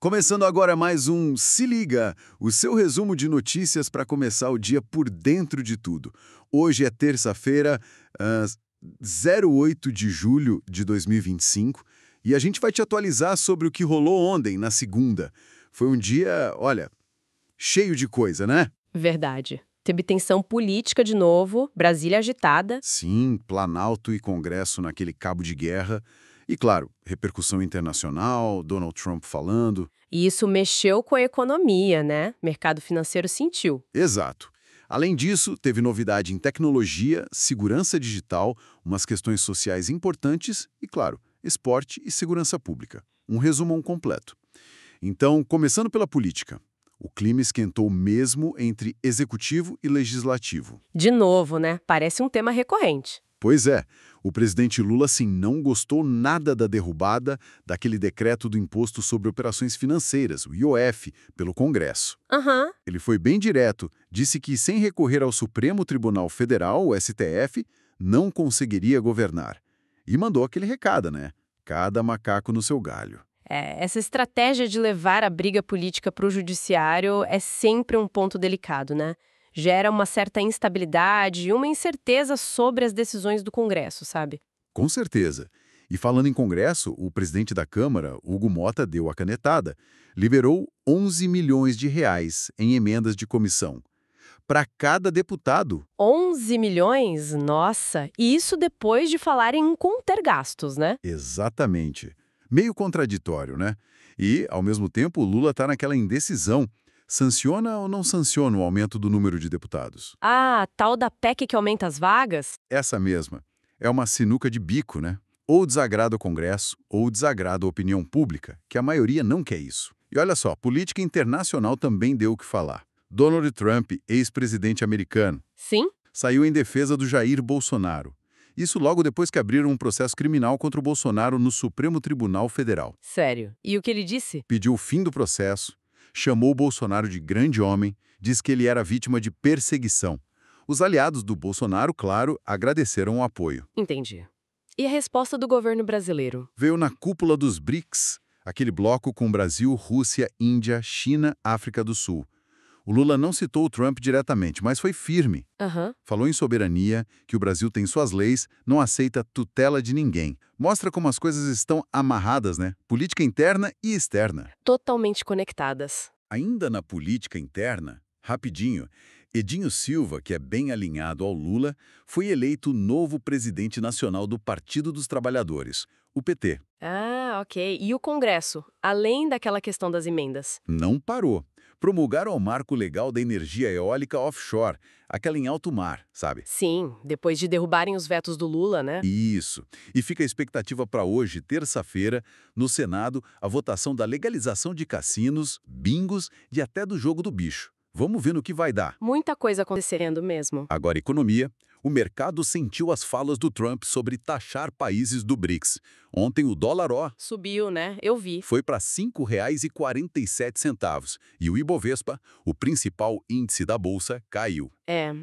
Começando agora mais um Se Liga, o seu resumo de notícias para começar o dia por dentro de tudo. Hoje é terça-feira, 08 de julho de 2025, e a gente vai te atualizar sobre o que rolou ontem, na segunda. Foi um dia, olha, cheio de coisa, né? Verdade. Teve tensão política de novo, Brasília agitada. Sim, Planalto e Congresso naquele cabo de guerra. E, claro, repercussão internacional, Donald Trump falando. E isso mexeu com a economia, né? Mercado financeiro sentiu. Exato. Além disso, teve novidade em tecnologia, segurança digital, umas questões sociais importantes e, claro, esporte e segurança pública. Um resumão completo. Então, começando pela política. O clima esquentou mesmo entre executivo e legislativo. De novo, né? Parece um tema recorrente. Pois é, o presidente Lula, sim, não gostou nada da derrubada daquele decreto do Imposto sobre Operações Financeiras, o IOF, pelo Congresso. Aham. Ele foi bem direto, disse que sem recorrer ao Supremo Tribunal Federal, o STF, não conseguiria governar. E mandou aquele recado, né? Cada macaco no seu galho. Essa estratégia de levar a briga política para o judiciário é sempre um ponto delicado, né? Gera uma certa instabilidade e uma incerteza sobre as decisões do Congresso, sabe? Com certeza. E falando em Congresso, o presidente da Câmara, Hugo Mota, deu a canetada. Liberou 11 milhões de reais em emendas de comissão. Para cada deputado. 11 milhões? Nossa! E isso depois de falarem em conter gastos, né? Exatamente. Meio contraditório, né? E, ao mesmo tempo, o Lula está naquela indecisão. Sanciona ou não sanciona o aumento do número de deputados? Ah, tal da PEC que aumenta as vagas? Essa mesma. É uma sinuca de bico, né? Ou desagrada o Congresso, ou desagrada a opinião pública, que a maioria não quer isso. E olha só, política internacional também deu o que falar. Donald Trump, ex-presidente americano, Sim? saiu em defesa do Jair Bolsonaro. Isso logo depois que abriram um processo criminal contra o Bolsonaro no Supremo Tribunal Federal. Sério. E o que ele disse? Pediu o fim do processo, chamou o Bolsonaro de grande homem, disse que ele era vítima de perseguição. Os aliados do Bolsonaro, claro, agradeceram o apoio. Entendi. E a resposta do governo brasileiro? Veio na cúpula dos BRICS, aquele bloco com Brasil, Rússia, Índia, China, África do Sul. O Lula não citou o Trump diretamente, mas foi firme. Aham. Falou em soberania, que o Brasil tem suas leis, não aceita tutela de ninguém. Mostra como as coisas estão amarradas, né? Política interna e externa. Totalmente conectadas. Ainda na política interna, rapidinho, Edinho Silva, que é bem alinhado ao Lula, foi eleito novo presidente nacional do Partido dos Trabalhadores, o PT. Ah, ok. E o Congresso? Além daquela questão das emendas? Não parou. Promulgaram o marco legal da energia eólica offshore, aquela em alto mar, sabe? Sim, depois de derrubarem os vetos do Lula, né? Isso. E fica a expectativa para hoje, terça-feira, no Senado, a votação da legalização de cassinos, bingos e até do jogo do bicho. Vamos ver no que vai dar. Muita coisa acontecendo mesmo. Agora, economia. O mercado sentiu as falas do Trump sobre taxar países do BRICS. Ontem o dólar Subiu, né? Eu vi. foi para R$ 5,47 e o Ibovespa, o principal índice da bolsa, caiu. É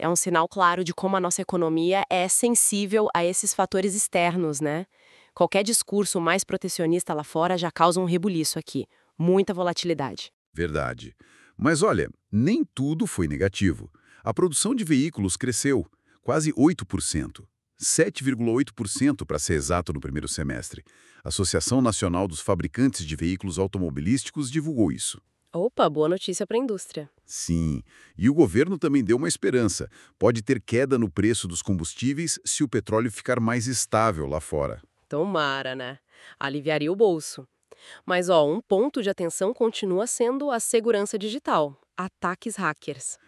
um sinal claro de como a nossa economia é sensível a esses fatores externos, né? Qualquer discurso mais protecionista lá fora já causa um rebuliço aqui. Muita volatilidade. Verdade. Mas olha, nem tudo foi negativo. A produção de veículos cresceu, quase 8%. 7,8% para ser exato no primeiro semestre. A Associação Nacional dos Fabricantes de Veículos Automobilísticos divulgou isso. Opa, boa notícia para a indústria. Sim, e o governo também deu uma esperança. Pode ter queda no preço dos combustíveis se o petróleo ficar mais estável lá fora. Tomara, né? Aliviaria o bolso. Mas, um ponto de atenção continua sendo a segurança digital. Ataques hackers.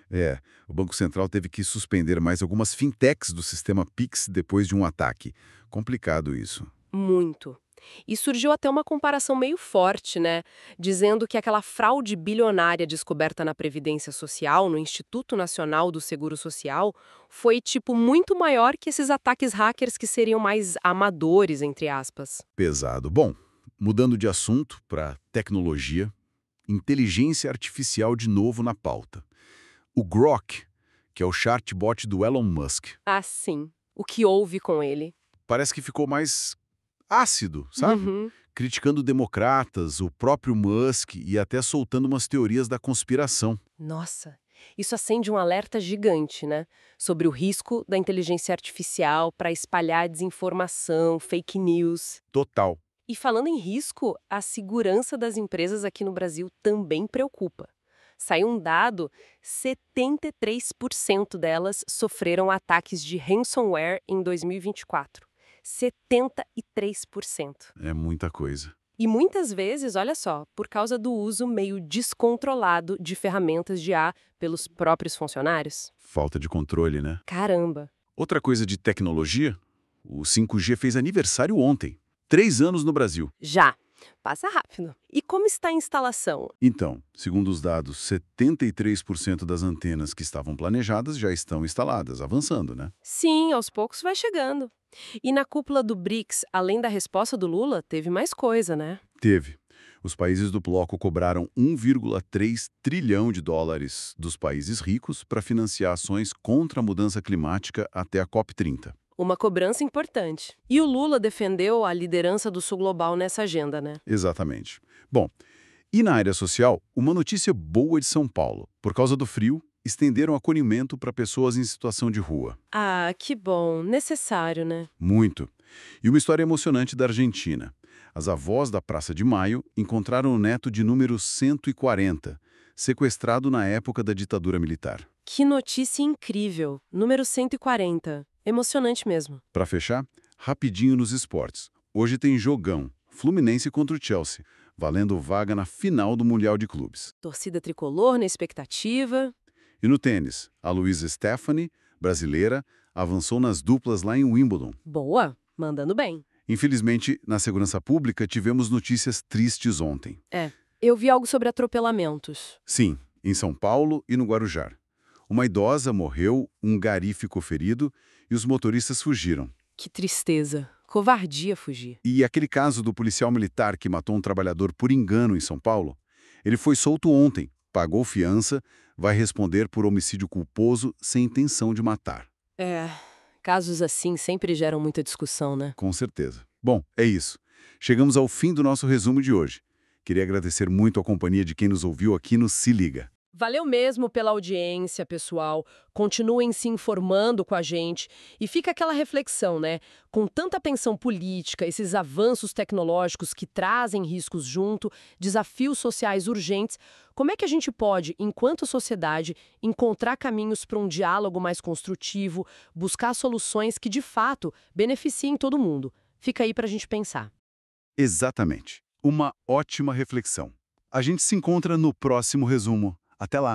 O Banco Central teve que suspender mais algumas fintechs do sistema Pix depois de um ataque. Complicado isso. Muito. E surgiu até uma comparação meio forte, né? Dizendo que aquela fraude bilionária descoberta na Previdência Social, no Instituto Nacional do Seguro Social, foi, muito maior que esses ataques hackers que seriam mais amadores, entre aspas. Pesado. Bom, mudando de assunto para tecnologia, inteligência artificial de novo na pauta. O Grok, que é o chatbot do Elon Musk, Ah, sim. O que houve com ele? parece que ficou mais ácido, sabe? Uhum. criticando democratas, o próprio Musk e até soltando umas teorias da conspiração. Nossa, isso acende um alerta gigante, né? Sobre o risco da inteligência artificial para espalhar desinformação, fake news. Total. E falando em risco, a segurança das empresas aqui no Brasil também preocupa. Saiu um dado, 73% delas sofreram ataques de ransomware em 2024. 73%. É muita coisa. E muitas vezes, olha só, por causa do uso meio descontrolado de ferramentas de IA pelos próprios funcionários. Falta de controle, né? Caramba! Outra coisa de tecnologia, o 5G fez aniversário ontem. 3 anos no Brasil. Já! Passa rápido. E como está a instalação? Então, segundo os dados, 73% das antenas que estavam planejadas já estão instaladas, avançando, né? Sim, aos poucos vai chegando. E na cúpula do BRICS, além da resposta do Lula, teve mais coisa, né? Teve. Os países do bloco cobraram 1,3 trilhão de dólares dos países ricos para financiar ações contra a mudança climática até a COP30. Uma cobrança importante. E o Lula defendeu a liderança do Sul Global nessa agenda, né? Exatamente. Bom, e na área social, uma notícia boa de São Paulo. Por causa do frio, estenderam acolhimento para pessoas em situação de rua. Ah, que bom. Necessário, né? Muito. E uma história emocionante da Argentina. As avós da Praça de Maio encontraram o neto de número 140, sequestrado na época da ditadura militar. Que notícia incrível. Número 140. Emocionante mesmo. Para fechar, rapidinho nos esportes. Hoje tem jogão, Fluminense contra o Chelsea, valendo vaga na final do Mundial de Clubes. Torcida tricolor na expectativa. E no tênis, a Luísa Stephanie, brasileira, avançou nas duplas lá em Wimbledon. Boa, mandando bem. Infelizmente, na segurança pública, tivemos notícias tristes ontem. Eu vi algo sobre atropelamentos. Sim, em São Paulo e no Guarujá. Uma idosa morreu, um gari ficou ferido e os motoristas fugiram. Que tristeza. Covardia fugir. E aquele caso do policial militar que matou um trabalhador por engano em São Paulo? Ele foi solto ontem, pagou fiança, vai responder por homicídio culposo sem intenção de matar. Casos assim sempre geram muita discussão, né? Com certeza. Bom, é isso. Chegamos ao fim do nosso resumo de hoje. Queria agradecer muito a companhia de quem nos ouviu aqui no Se Liga. Valeu mesmo pela audiência, pessoal. Continuem se informando com a gente. E fica aquela reflexão, né? Com tanta tensão política, esses avanços tecnológicos que trazem riscos junto, desafios sociais urgentes, como é que a gente pode, enquanto sociedade, encontrar caminhos para um diálogo mais construtivo, buscar soluções que, de fato, beneficiem todo mundo? Fica aí para a gente pensar. Exatamente. Uma ótima reflexão. A gente se encontra no próximo resumo. Até lá!